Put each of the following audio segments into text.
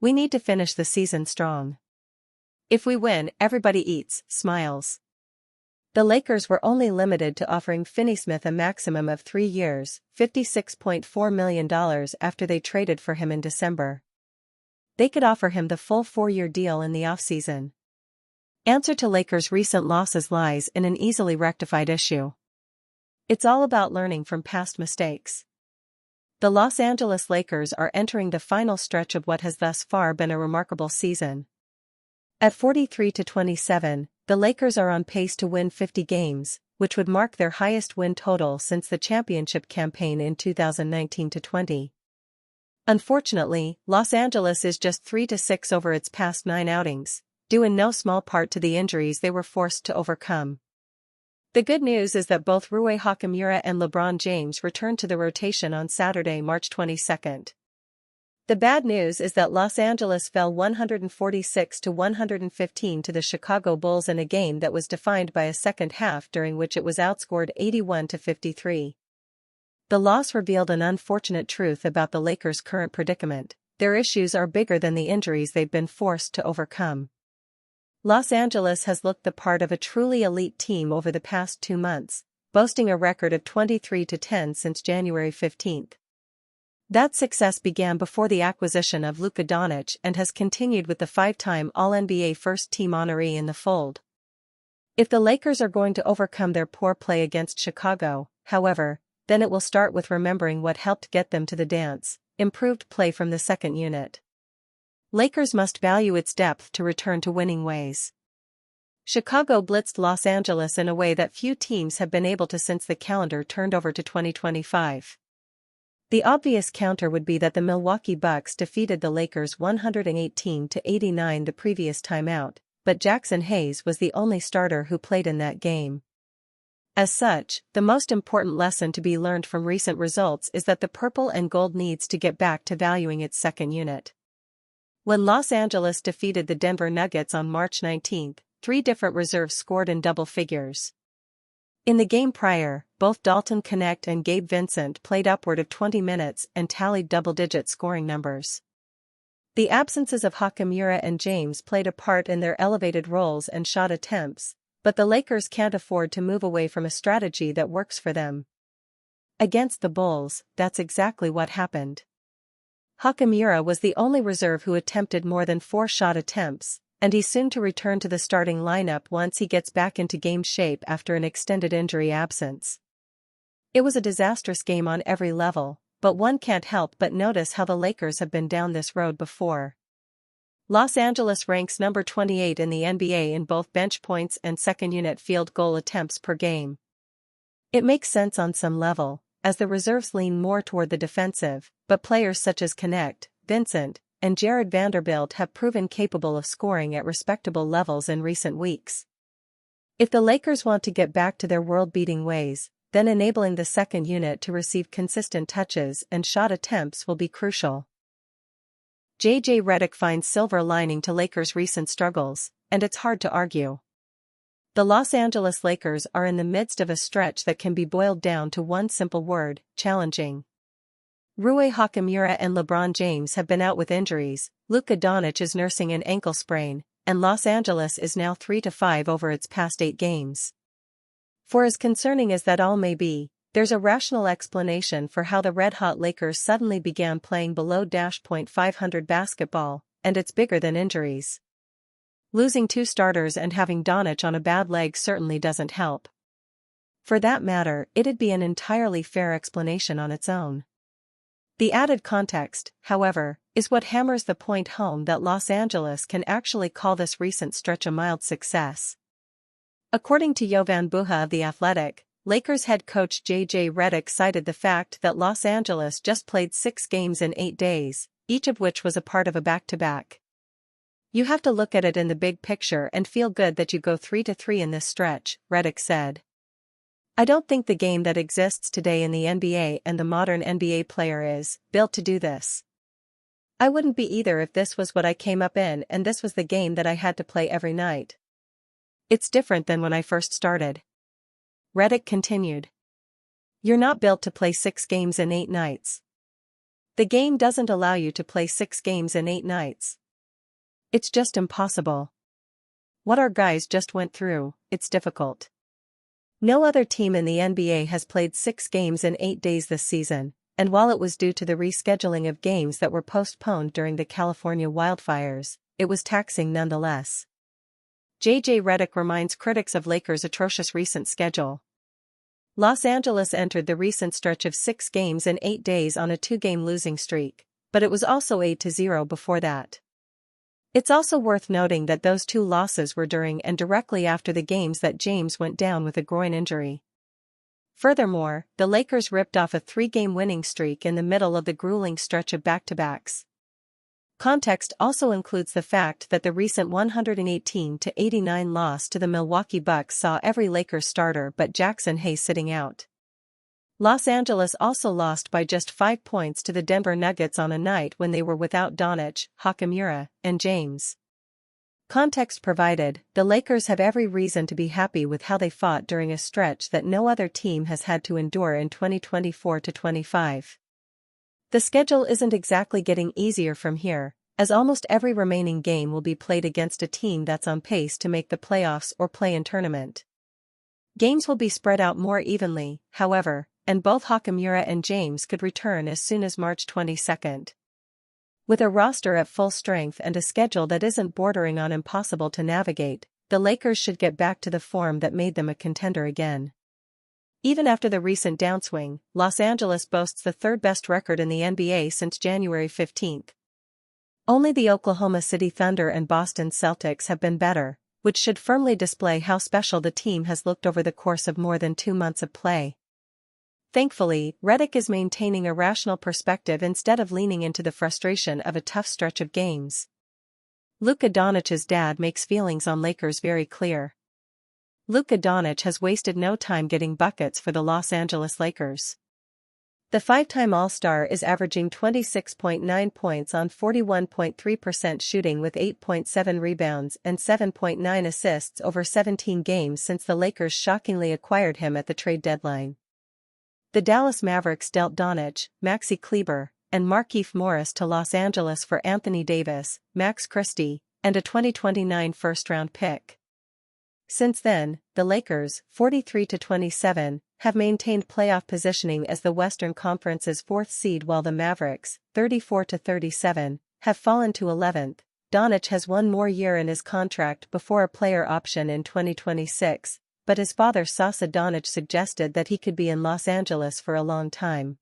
We need to finish the season strong. If we win, everybody eats, smiles. The Lakers were only limited to offering Finney-Smith a maximum of 3 years, $56.4 million after they traded for him in December. They could offer him the full 4-year deal in the offseason. Answer to Lakers' recent losses lies in an easily rectified issue. It's all about learning from past mistakes. The Los Angeles Lakers are entering the final stretch of what has thus far been a remarkable season. At 43-27, the Lakers are on pace to win 50 games, which would mark their highest win total since the championship campaign in 2019-20. Unfortunately, Los Angeles is just 3-6 over its past 9 outings, due in no small part to the injuries they were forced to overcome. The good news is that both Rui Hachimura and LeBron James returned to the rotation on Saturday, March 22. The bad news is that Los Angeles fell 146-115 to the Chicago Bulls in a game that was defined by a second half during which it was outscored 81-53. The loss revealed an unfortunate truth about the Lakers' current predicament: their issues are bigger than the injuries they've been forced to overcome. Los Angeles has looked the part of a truly elite team over the past 2 months, boasting a record of 23-10 since January 15. That success began before the acquisition of Luka Doncic and has continued with the 5-time All-NBA first-team honoree in the fold. If the Lakers are going to overcome their poor play against Chicago, however, then it will start with remembering what helped get them to the dance: improved play from the second unit. Lakers must value its depth to return to winning ways. Chicago blitzed Los Angeles in a way that few teams have been able to since the calendar turned over to 2025. The obvious counter would be that the Milwaukee Bucks defeated the Lakers 118-89 the previous time out, but Jackson Hayes was the only starter who played in that game. As such, the most important lesson to be learned from recent results is that the purple and gold needs to get back to valuing its second unit. When Los Angeles defeated the Denver Nuggets on March 19, 3 different reserves scored in double figures. In the game prior, both Dalton Knecht and Gabe Vincent played upward of 20 minutes and tallied double-digit scoring numbers. The absences of Hachimura and James played a part in their elevated roles and shot attempts, but the Lakers can't afford to move away from a strategy that works for them. Against the Bulls, that's exactly what happened. Hachimura was the only reserve who attempted more than 4 shot attempts, and he's soon to return to the starting lineup once he gets back into game shape after an extended injury absence. It was a disastrous game on every level, but one can't help but notice how the Lakers have been down this road before. Los Angeles ranks number 28 in the NBA in both bench points and second-unit field goal attempts per game. It makes sense on some level, as the reserves lean more toward the defensive, but players such as Knecht, Vincent, and Jared Vanderbilt have proven capable of scoring at respectable levels in recent weeks. If the Lakers want to get back to their world-beating ways, then enabling the second unit to receive consistent touches and shot attempts will be crucial. J.J. Redick finds silver lining to Lakers' recent struggles, and it's hard to argue. The Los Angeles Lakers are in the midst of a stretch that can be boiled down to one simple word: challenging. Rui Hachimura and LeBron James have been out with injuries, Luka Doncic is nursing an ankle sprain, and Los Angeles is now 3-5 over its past 8 games. For as concerning as that all may be, there's a rational explanation for how the red-hot Lakers suddenly began playing below .500 basketball, and it's bigger than injuries. Losing 2 starters and having Doncic on a bad leg certainly doesn't help. For that matter, it'd be an entirely fair explanation on its own. The added context, however, is what hammers the point home that Los Angeles can actually call this recent stretch a mild success. According to Jovan Buha of The Athletic, Lakers head coach J.J. Redick cited the fact that Los Angeles just played 6 games in 8 days, each of which was a part of a back-to-back. You have to look at it in the big picture and feel good that you go 3-3 in this stretch, Redick said. I don't think the game that exists today in the NBA and the modern NBA player is built to do this. I wouldn't be either if this was what I came up in and this was the game that I had to play every night. It's different than when I first started. Redick continued. You're not built to play 6 games in 8 nights. The game doesn't allow you to play 6 games in 8 nights. It's just impossible. What our guys just went through, it's difficult. No other team in the NBA has played 6 games in 8 days this season, and while it was due to the rescheduling of games that were postponed during the California wildfires, it was taxing nonetheless. J.J. Redick reminds critics of Lakers' atrocious recent schedule. Los Angeles entered the recent stretch of 6 games in 8 days on a 2-game losing streak, but it was also 8-0 before that. It's also worth noting that those 2 losses were during and directly after the games that James went down with a groin injury. Furthermore, the Lakers ripped off a 3-game winning streak in the middle of the grueling stretch of back-to-backs. Context also includes the fact that the recent 118-89 loss to the Milwaukee Bucks saw every Lakers starter but Jackson Hayes sitting out. Los Angeles also lost by just 5 points to the Denver Nuggets on a night when they were without Doncic, Hachimura, and James. Context provided, the Lakers have every reason to be happy with how they fought during a stretch that no other team has had to endure in 2024-25. The schedule isn't exactly getting easier from here, as almost every remaining game will be played against a team that's on pace to make the playoffs or play-in tournament. Games will be spread out more evenly, however, and both Hachimura and James could return as soon as March 22. With a roster at full strength and a schedule that isn't bordering on impossible to navigate, the Lakers should get back to the form that made them a contender again. Even after the recent downswing, Los Angeles boasts the 3rd-best record in the NBA since January 15. Only the Oklahoma City Thunder and Boston Celtics have been better, which should firmly display how special the team has looked over the course of more than 2 months of play. Thankfully, Redick is maintaining a rational perspective instead of leaning into the frustration of a tough stretch of games. Luka Doncic's dad makes feelings on Lakers very clear. Luka Doncic has wasted no time getting buckets for the Los Angeles Lakers. The 5-time All-Star is averaging 26.9 points on 41.3% shooting with 8.7 rebounds and 7.9 assists over 17 games since the Lakers shockingly acquired him at the trade deadline. The Dallas Mavericks dealt Doncic, Maxi Kleber, and Markieff Morris to Los Angeles for Anthony Davis, Max Christie, and a 2029 first-round pick. Since then, the Lakers, 43-27, have maintained playoff positioning as the Western Conference's 4th seed while the Mavericks, 34-37, have fallen to 11th. Doncic has 1 more year in his contract before a player option in 2026, but his father Sasa Doncic suggested that he could be in Los Angeles for a long time.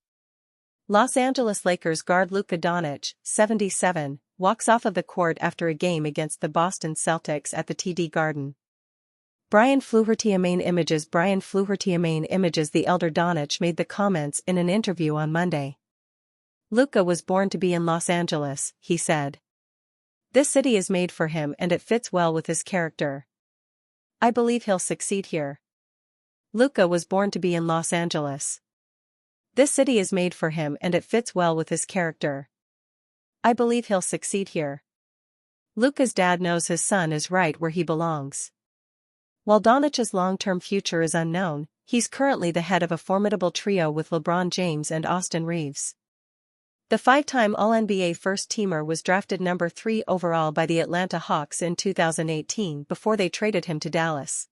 Los Angeles Lakers guard Luka Doncic, 77, walks off of the court after a game against the Boston Celtics at the TD Garden. Brian Fluharty-Amain images the elder Doncic made the comments in an interview on Monday. Luka was born to be in Los Angeles, he said. This city is made for him and it fits well with his character. I believe he'll succeed here. Luka was born to be in Los Angeles. This city is made for him and it fits well with his character. I believe he'll succeed here. Luka's dad knows his son is right where he belongs. While Doncic's long-term future is unknown, he's currently the head of a formidable trio with LeBron James and Austin Reeves. The 5-time All-NBA first-teamer was drafted number 3 overall by the Atlanta Hawks in 2018 before they traded him to Dallas.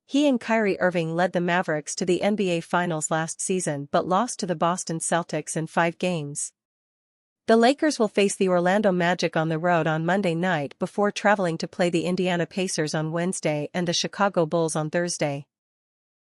He and Kyrie Irving led the Mavericks to the NBA Finals last season but lost to the Boston Celtics in 5 games. The Lakers will face the Orlando Magic on the road on Monday night before traveling to play the Indiana Pacers on Wednesday and the Chicago Bulls on Thursday.